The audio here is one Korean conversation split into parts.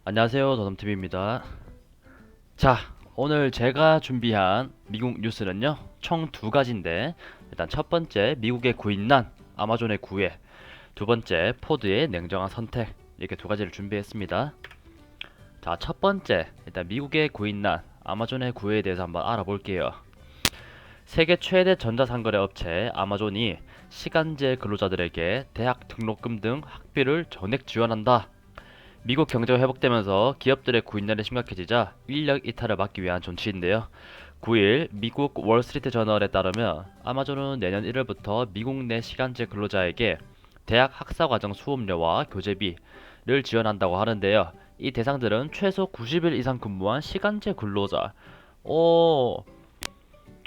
안녕하세요, 더덤TV입니다. 자, 오늘 제가 준비한 미국 뉴스는요, 총 두 가지인데, 일단 첫 번째, 미국의 구인난, 아마존의 구애, 두 번째, 포드의 냉정한 선택, 이렇게 두 가지를 준비했습니다. 자, 첫 번째, 일단 미국의 구인난, 아마존의 구애에 대해서 한번 알아볼게요. 세계 최대 전자상거래 업체 아마존이 시간제 근로자들에게 대학 등록금 등 학비를 전액 지원한다. 미국 경제가 회복되면서 기업들의 구인난이 심각해지자 인력 이탈을 막기 위한 조치인데요. 9일 미국 월스트리트 저널에 따르면 아마존은 내년 1월부터 미국 내 시간제 근로자에게 대학 학사과정 수업료와 교재비를 지원한다고 하는데요. 이 대상들은 최소 90일 이상 근무한 시간제 근로자. 오,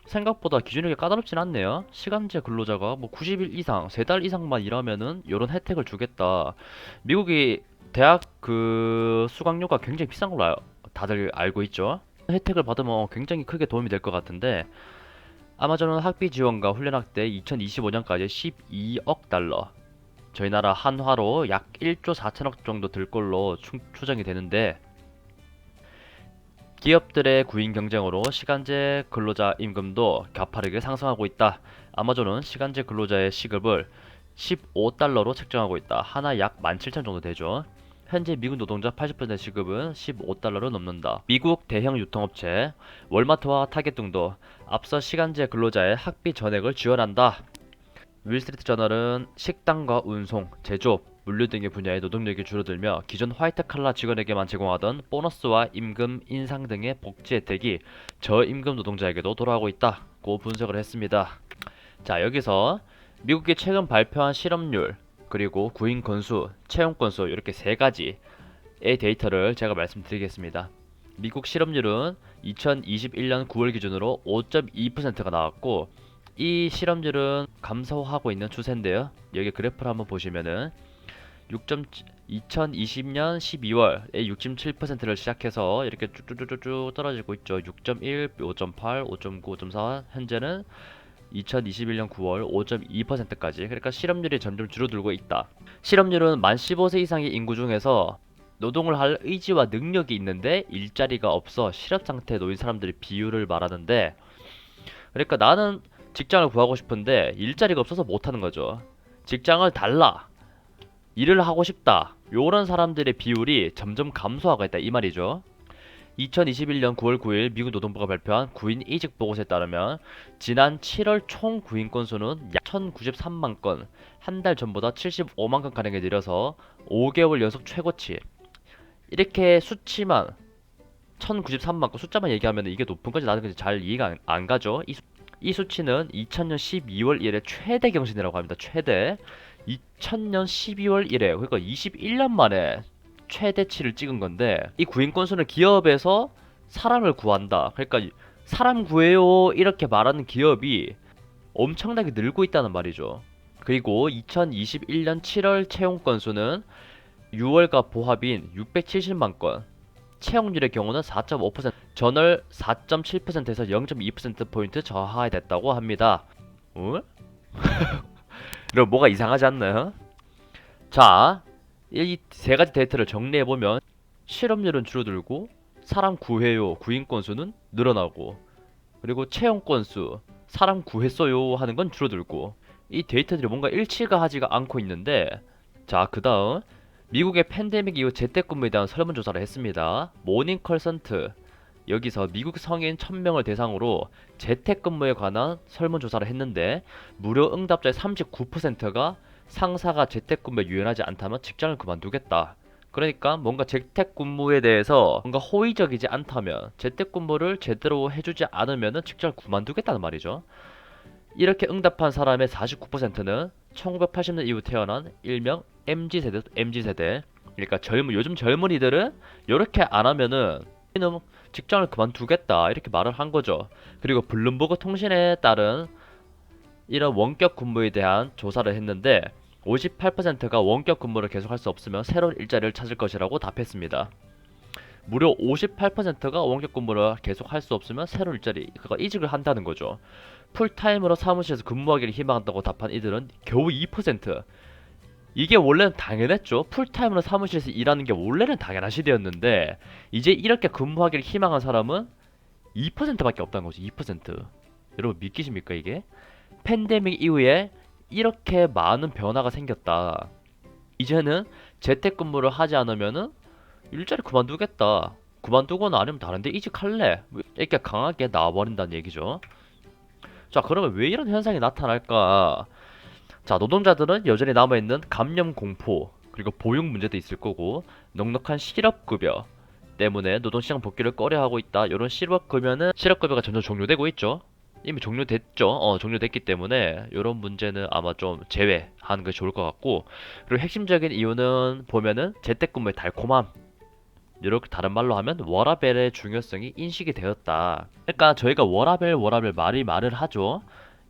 생각보다 기준이 게 까다롭진 않네요. 시간제 근로자가 뭐 90일 이상, 3달 이상만 일하면은 이런 혜택을 주겠다. 미국이 대학 그 수강료가 굉장히 비싼 걸로 다들 알고 있죠. 혜택을 받으면 굉장히 크게 도움이 될 것 같은데 아마존은 학비 지원과 훈련 확대 2025년까지 12억 달러, 저희 나라 한화로 약 1조 4천억 정도 들 걸로 추정이 되는데 기업들의 구인 경쟁으로 시간제 근로자 임금도 가파르게 상승하고 있다. 아마존은 시간제 근로자의 시급을 15달러로 책정하고 있다. 하나 약 17,000 정도 되죠. 현재 미국 노동자 80% 시급은 15달러를 넘는다. 미국 대형 유통업체 월마트와 타겟 등도 앞서 시간제 근로자의 학비 전액을 지원한다. 윌스트리트 저널은 식당과 운송, 제조업, 물류 등의 분야의 노동력이 줄어들며 기존 화이트 칼라 직원에게만 제공하던 보너스와 임금 인상 등의 복지 혜택이 저임금 노동자에게도 돌아오고 있다고 분석을 했습니다. 자, 여기서 미국이 최근 발표한 실업률, 그리고 구인 건수, 채용 건수 이렇게 세 가지의 데이터를 제가 말씀드리겠습니다. 미국 실업률은 2021년 9월 기준으로 5.2%가 나왔고 이 실업률은 감소하고 있는 추세인데요. 여기 그래프를 한번 보시면은 2020년 12월에 6.7%를 시작해서 이렇게 쭉쭉쭉쭉 떨어지고 있죠. 6.1, 5.8, 5.9, 5.4 현재는 2021년 9월 5.2%까지. 그러니까 실업률이 점점 줄어들고 있다. 실업률은 만 15세 이상의 인구 중에서 노동을 할 의지와 능력이 있는데 일자리가 없어 실업 상태에 놓인 사람들의 비율을 말하는데, 그러니까 나는 직장을 구하고 싶은데 일자리가 없어서 못하는 거죠. 직장을 달라, 일을 하고 싶다, 요런 사람들의 비율이 점점 감소하고 있다 이 말이죠. 2021년 9월 9일 미국 노동부가 발표한 구인 이직 보고서에 따르면 지난 7월 총 구인 건수는 약 1093만 건, 한 달 전보다 75만 건 가량이 늘어서 5개월 연속 최고치. 이렇게 수치만 1093만 건 숫자만 얘기하면 이게 높은 건지 낮은 건지 잘 이해가 안 가죠. 이 수치는 2000년 12월 이래 최대 경신이라고 합니다. 최대. 2000년 12월 이래, 그러니까 21년 만에 최대치를 찍은 건데, 이 구인 건수는 기업에서 사람을 구한다, 그러니까 사람 구해요 이렇게 말하는 기업이 엄청나게 늘고 있다는 말이죠. 그리고 2021년 7월 채용 건수는 6월과 보합인 670만 건, 채용률의 경우는 4.5%, 전월 4.7%에서 0.2%포인트 저하됐다고 합니다. 어? 이거 뭐가 이상하지 않나요? 자, 이 세 가지 데이터를 정리해보면 실업률은 줄어들고 사람 구해요 구인 건수는 늘어나고, 그리고 채용 건수 사람 구했어요 하는 건 줄어들고, 이 데이터들이 뭔가 일치가 하지가 않고 있는데, 자, 그 다음 미국의 팬데믹 이후 재택근무에 대한 설문조사를 했습니다. 모닝컬선트, 여기서 미국 성인 1000명을 대상으로 재택근무에 관한 설문조사를 했는데 무려 응답자의 39%가 상사가 재택근무에 유연하지 않다면 직장을 그만두겠다. 그러니까 뭔가 재택근무에 대해서 뭔가 호의적이지 않다면, 재택근무를 제대로 해주지 않으면 직장을 그만두겠다는 말이죠. 이렇게 응답한 사람의 49%는 1980년 이후 태어난 일명 MZ세대. 그러니까 요즘 젊은이들은 이렇게 안 하면은 직장을 그만두겠다 이렇게 말을 한 거죠. 그리고 블룸버그 통신에 따른 이런 원격 근무에 대한 조사를 했는데 58%가 원격 근무를 계속할 수 없으면 새로운 일자리를 찾을 것이라고 답했습니다. 무려 58%가 원격 근무를 계속할 수 없으면 새로운 일자리, 그러니까 이직을 한다는 거죠. 풀타임으로 사무실에서 근무하기를 희망한다고 답한 이들은 겨우 2%. 이게 원래는 당연했죠. 풀타임으로 사무실에서 일하는 게 원래는 당연한 시대였는데 이제 이렇게 근무하기를 희망한 사람은 2%밖에 없다는 거죠. 2%. 여러분 믿기십니까 이게? 팬데믹 이후에 이렇게 많은 변화가 생겼다. 이제는 재택근무를 하지 않으면은 일자리 그만두겠다. 그만두거나 아니면 다른데 이직할래. 이렇게 강하게 나와버린다는 얘기죠. 자, 그러면 왜 이런 현상이 나타날까? 자, 노동자들은 여전히 남아있는 감염 공포, 그리고 보육 문제도 있을 거고, 넉넉한 실업급여 때문에 노동시장 복귀를 꺼려하고 있다. 이런 실업급여가 점점 종료되고 있죠. 이미 종료됐죠. 종료됐기 때문에 이런 문제는 아마 좀 제외하는 게 좋을 것 같고, 그리고 핵심적인 이유는 보면은 재택근무의 달콤함. 이렇게 다른 말로 하면 워라밸의 중요성이 인식이 되었다. 그러니까 저희가 워라밸 말을 하죠.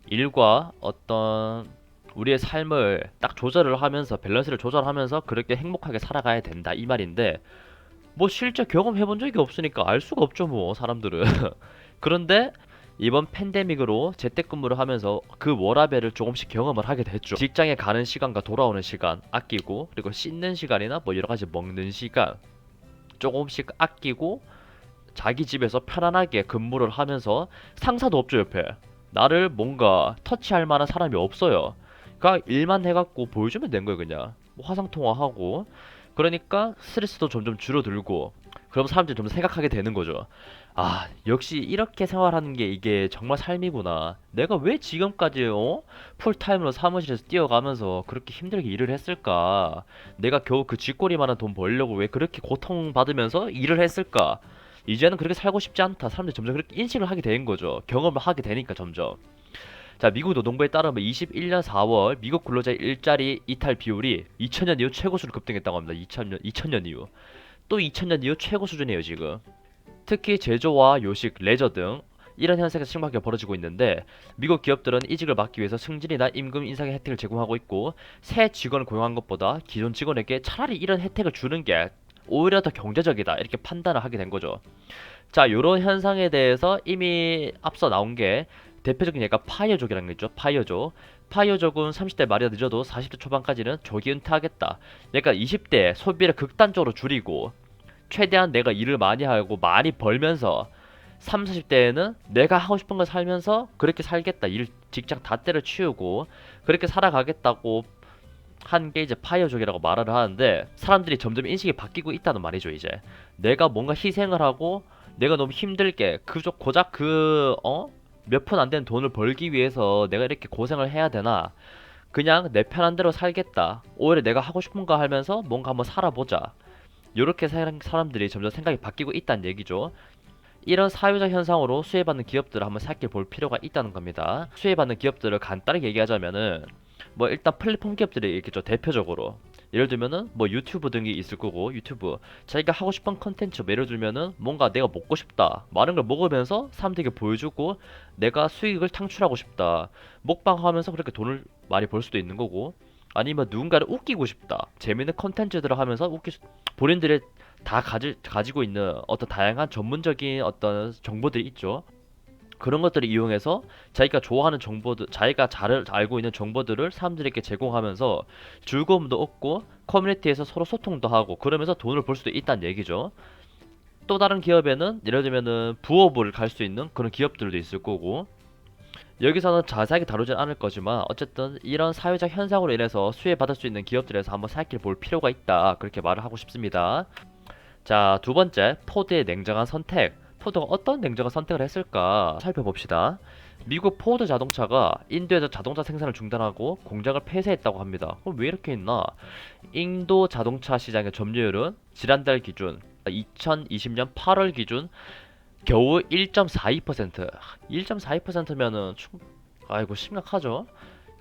일과 어떤 우리의 삶을 딱 조절을 하면서 밸런스를 조절하면서 그렇게 행복하게 살아가야 된다 이 말인데 뭐 실제 경험해 본 적이 없으니까 알 수가 없죠 뭐 사람들은. 그런데 이번 팬데믹으로 재택근무를 하면서 그 워라밸을 조금씩 경험을 하게 됐죠. 직장에 가는 시간과 돌아오는 시간 아끼고 그리고 씻는 시간이나 뭐 여러 가지 먹는 시간 조금씩 아끼고 자기 집에서 편안하게 근무를 하면서 상사도 없죠 옆에. 나를 뭔가 터치할 만한 사람이 없어요. 그러니까 일만 해갖고 보여주면 된 거예요 그냥. 뭐 화상통화하고. 그러니까 스트레스도 점점 줄어들고 그럼 사람들이 좀 생각하게 되는 거죠. 아, 역시 이렇게 생활하는 게 이게 정말 삶이구나. 내가 왜 지금까지 풀타임으로 사무실에서 뛰어가면서 그렇게 힘들게 일을 했을까? 내가 겨우 그 쥐꼬리만한 돈 벌려고 왜 그렇게 고통받으면서 일을 했을까? 이제는 그렇게 살고 싶지 않다. 사람들이 점점 그렇게 인식을 하게 되는 거죠. 경험을 하게 되니까 점점. 자, 미국 노동부에 따르면 21년 4월 미국 근로자 일자리 이탈 비율이 2000년 이후 최고수를 급등했다고 합니다. 2000년 이후. 또 2000년 이후 최고 수준이에요, 지금. 특히 제조와 요식, 레저 등 이런 현상이 심하게 벌어지고 있는데 미국 기업들은 이직을 막기 위해서 승진이나 임금 인상의 혜택을 제공하고 있고 새 직원을 고용한 것보다 기존 직원에게 차라리 이런 혜택을 주는 게 오히려 더 경제적이다 이렇게 판단을 하게 된 거죠. 자, 이런 현상에 대해서 이미 앞서 나온 게 대표적인 예가 파이어족이라는 게 있죠. 파이어족. 파이어족은 30대 말이 늦어도 40대 초반까지는 조기 은퇴하겠다. 그러니까 20대 소비를 극단적으로 줄이고 최대한 내가 일을 많이 하고 많이 벌면서 3, 40대에는 내가 하고 싶은 걸 살면서 그렇게 살겠다. 직장 다 때려치우고 그렇게 살아가겠다고 한 게 이제 파이어족이라고 말을 하는데 사람들이 점점 인식이 바뀌고 있다는 말이죠, 이제. 내가 뭔가 희생을 하고 내가 너무 힘들게 고작 몇 푼 안 되는 돈을 벌기 위해서 내가 이렇게 고생을 해야 되나? 그냥 내 편한 대로 살겠다. 오히려 내가 하고 싶은 거 하면서 뭔가 한번 살아보자. 이렇게 사람들이 점점 생각이 바뀌고 있다는 얘기죠. 이런 사회적 현상으로 수혜받는 기업들을 한번 살펴볼 필요가 있다는 겁니다. 수혜받는 기업들을 간단하게 얘기하자면은 뭐 일단 플랫폼 기업들이 있겠죠. 대표적으로 예를 들면은 뭐 유튜브 등이 있을 거고 유튜브 자기가 하고 싶은 컨텐츠 예를 들면은 뭔가 내가 먹고 싶다 많은 걸 먹으면서 사람들에게 보여주고 내가 수익을 창출하고 싶다 먹방 하면서 그렇게 돈을 많이 벌 수도 있는 거고 아니면 누군가를 웃기고 싶다 재밌는 컨텐츠들을 하면서 본인들의 가지고 있는 어떤 다양한 전문적인 어떤 정보들이 있죠. 그런 것들을 이용해서 자기가 좋아하는 정보들, 자기가 잘 알고 있는 정보들을 사람들에게 제공하면서 즐거움도 얻고 커뮤니티에서 서로 소통도 하고 그러면서 돈을 벌 수도 있다는 얘기죠. 또 다른 기업에는 예를 들면은 부업을 갈 수 있는 그런 기업들도 있을 거고 여기서는 자세하게 다루진 않을 거지만 어쨌든 이런 사회적 현상으로 인해서 수혜받을 수 있는 기업들에서 한번 살펴볼 필요가 있다 그렇게 말을 하고 싶습니다. 자, 두 번째, 포드의 냉정한 선택. 포드가 어떤 냉정한 선택을 했을까 살펴봅시다. 미국 포드 자동차가 인도에서 자동차 생산을 중단하고 공장을 폐쇄했다고 합니다. 그럼 왜 이렇게 했나? 인도 자동차 시장의 점유율은 지난달 기준 2020년 8월 기준 겨우 1.42%. 1.42%면은 아이고 심각하죠.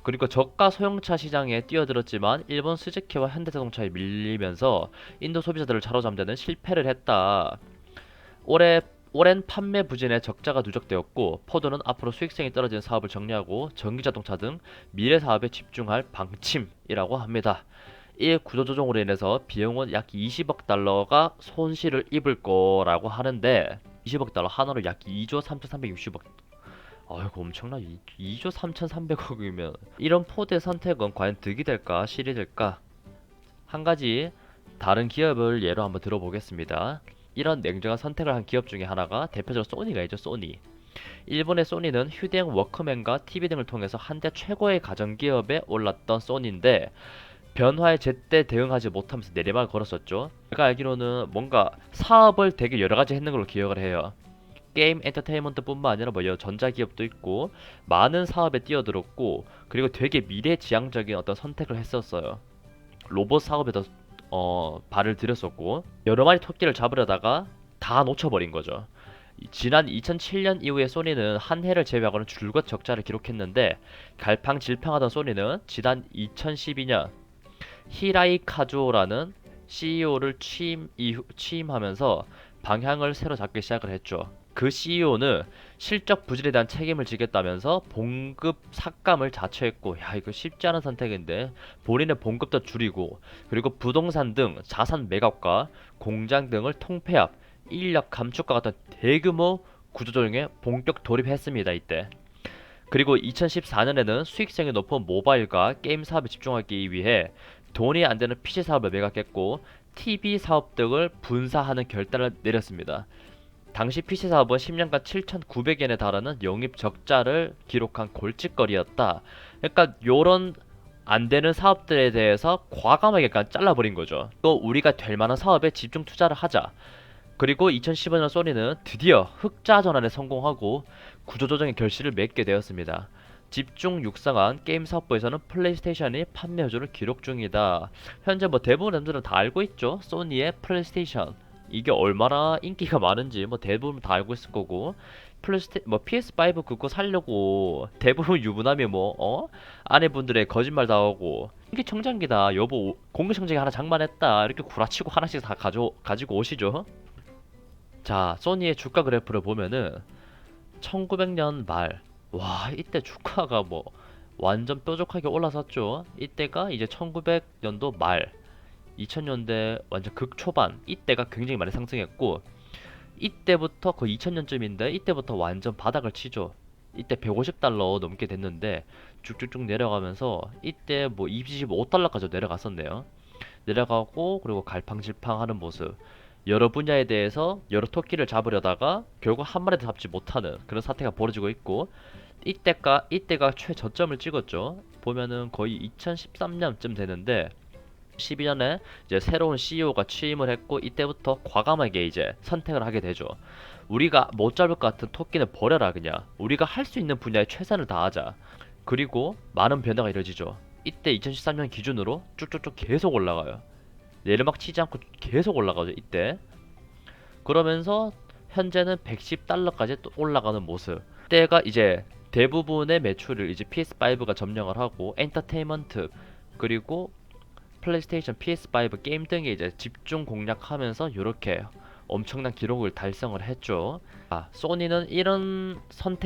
그리고 저가 소형차 시장에 뛰어들었지만 일본 스즈키와 현대자동차에 밀리면서 인도 소비자들을 사로잡는 실패를 했다. 올해 오랜 판매 부진에 적자가 누적되었고 포드는 앞으로 수익성이 떨어지는 사업을 정리하고 전기자동차 등 미래 사업에 집중할 방침이라고 합니다. 이 구조조정으로 인해서 비용은 약 20억 달러가 손실을 입을 거라고 하는데 20억 달러 한화로 약 2조 3,360억. 아이고 엄청나. 2조 3,300억이면 이런 포드의 선택은 과연 득이 될까 실이 될까? 한 가지 다른 기업을 예로 한번 들어보겠습니다. 이런 냉정한 선택을 한 기업 중에 하나가 대표적으로 소니가 있죠. 소니. 일본의 소니는 휴대용 워크맨과 TV 등을 통해서 한때 최고의 가전기업에 올랐던 소니인데 변화에 제때 대응하지 못하면서 내리막을 걸었었죠. 제가 알기로는 뭔가 사업을 되게 여러 가지 했는 걸로 기억을 해요. 게임 엔터테인먼트 뿐만 아니라 뭐 전자기업도 있고 많은 사업에 뛰어들었고 그리고 되게 미래지향적인 어떤 선택을 했었어요. 로봇 사업에도 발을 들였었고 여러 마리 토끼를 잡으려다가 다 놓쳐버린 거죠. 지난 2007년 이후에 소니는 한 해를 제외하고는 줄곧 적자를 기록했는데 갈팡질팡하던 소니는 지난 2012년 히라이 카즈오라는 CEO를 취임하면서 방향을 새로 잡기 시작을 했죠. 그 CEO는 실적 부진에 대한 책임을 지겠다면서 봉급 삭감을 자처했고, 야 이거 쉽지 않은 선택인데 본인의 봉급도 줄이고 그리고 부동산 등 자산 매각과 공장 등을 통폐합, 인력 감축과 같은 대규모 구조조정에 본격 돌입했습니다. 이때. 그리고 2014년에는 수익성이 높은 모바일과 게임 사업에 집중하기 위해 돈이 안 되는 PC 사업을 매각했고 TV 사업 등을 분사하는 결단을 내렸습니다. 당시 PC 사업은 10년간 7,900엔에 달하는 영입 적자를 기록한 골칫거리였다. 그러니까 요런 안 되는 사업들에 대해서 과감하게 약간 잘라버린 거죠. 또 우리가 될 만한 사업에 집중 투자를 하자. 그리고 2015년 소니는 드디어 흑자 전환에 성공하고 구조조정의 결실을 맺게 되었습니다. 집중 육성한 게임 사업부에서는 플레이스테이션이 판매 호조를 기록 중이다. 현재 뭐 대부분 사람들은 다 알고 있죠. 소니의 플레이스테이션 이게 얼마나 인기가 많은지 뭐 대부분 다 알고 있을 거고 뭐 PS5 그거 살려고 대부분 유부남이 아내분들의 거짓말 다 하고 인기청정기다 여보 공기청정기 하나 장만했다 이렇게 구라치고 하나씩 다 가지고 오시죠. 자, 소니의 주가 그래프를 보면은 1900년 말, 와, 이때 주가가 뭐 완전 뾰족하게 올라섰죠. 이때가 이제 1900년도 말, 2000년대 완전 극초반, 이때가 굉장히 많이 상승했고, 이때부터 거의 2000년쯤인데, 이때부터 완전 바닥을 치죠. 이때 150달러 넘게 됐는데, 쭉쭉쭉 내려가면서, 이때 뭐 25달러까지 내려갔었네요. 내려가고, 그리고 갈팡질팡 하는 모습. 여러 분야에 대해서 여러 토끼를 잡으려다가 결국 한 마리도 잡지 못하는 그런 사태가 벌어지고 있고 이때가 최저점을 찍었죠. 보면은 거의 2013년쯤 되는데 12년에 이제 새로운 CEO가 취임을 했고 이때부터 과감하게 이제 선택을 하게 되죠. 우리가 못 잡을 것 같은 토끼는 버려라 그냥. 우리가 할 수 있는 분야에 최선을 다하자. 그리고 많은 변화가 이루어지죠. 이때 2013년 기준으로 쭉쭉쭉 계속 올라가요. 내리막 치지 않고 계속 올라가죠 이때. 그러면서 현재는 110달러까지 또 올라가는 모습. 때가 이제 대부분의 매출을 이제 PS5가 점령을 하고 엔터테인먼트 그리고 플레이스테이션, PS5 게임 등에 이제 집중 공략하면서 이렇게 엄청난 기록을 달성을 했죠. 소니는 이런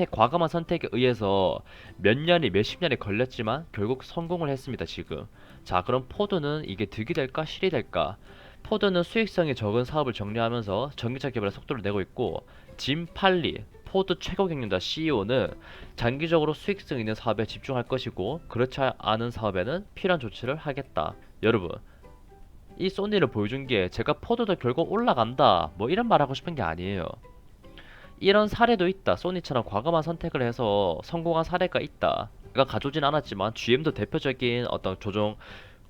과감한 선택에 의해서 몇십 년이 걸렸지만 결국 성공을 했습니다, 지금. 자, 그럼 포드는 이게 득이 될까, 실이 될까? 포드는 수익성이 적은 사업을 정리하면서 전기차 개발에 속도를 내고 있고, 짐 팔리, 포드 최고 경영자 CEO는 장기적으로 수익성 있는 사업에 집중할 것이고, 그렇지 않은 사업에는 필요한 조치를 하겠다. 여러분, 이 소니를 보여준 게 제가 포드도 결국 올라간다 뭐 이런 말 하고 싶은 게 아니에요. 이런 사례도 있다. 소니처럼 과감한 선택을 해서 성공한 사례가 있다. 제가 가져오진 않았지만 GM도 대표적인 어떤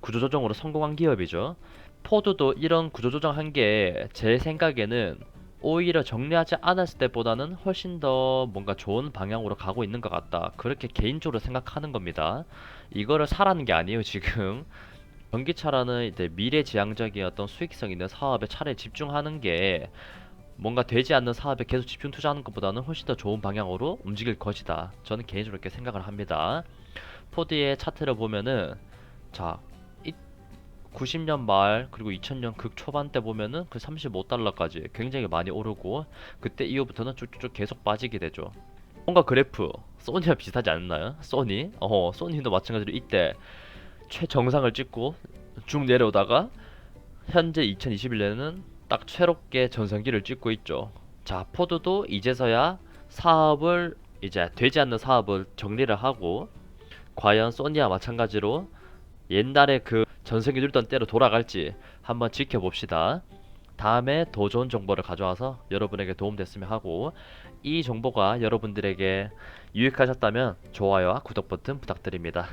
구조조정으로 성공한 기업이죠. 포드도 이런 구조조정한 게 제 생각에는 오히려 정리하지 않았을 때보다는 훨씬 더 뭔가 좋은 방향으로 가고 있는 것 같다. 그렇게 개인적으로 생각하는 겁니다. 이거를 사라는 게 아니에요, 지금. 전기차라는 이제 미래지향적인 어떤 수익성 있는 사업에 차라리 집중하는 게 뭔가 되지 않는 사업에 계속 집중 투자하는 것보다는 훨씬 더 좋은 방향으로 움직일 것이다. 저는 개인적으로 이렇게 생각을 합니다. 포드의 차트를 보면은 자, 90년 말 그리고 2000년 극 초반 때 보면은 그 35달러까지 굉장히 많이 오르고 그때 이후부터는 쭉쭉 계속 빠지게 되죠. 뭔가 그래프 소니와 비슷하지 않나요? 소니도 마찬가지로 이때 최정상을 찍고 쭉 내려오다가 현재 2021년에는 딱 새롭게 전성기를 찍고 있죠. 자, 포드도 이제서야 사업을 이제 되지 않는 사업을 정리를 하고 과연 소니와 마찬가지로 옛날에 그 전성기 누리던 때로 돌아갈지 한번 지켜봅시다. 다음에 더 좋은 정보를 가져와서 여러분에게 도움됐으면 하고, 이 정보가 여러분들에게 유익하셨다면 좋아요와 구독 버튼 부탁드립니다.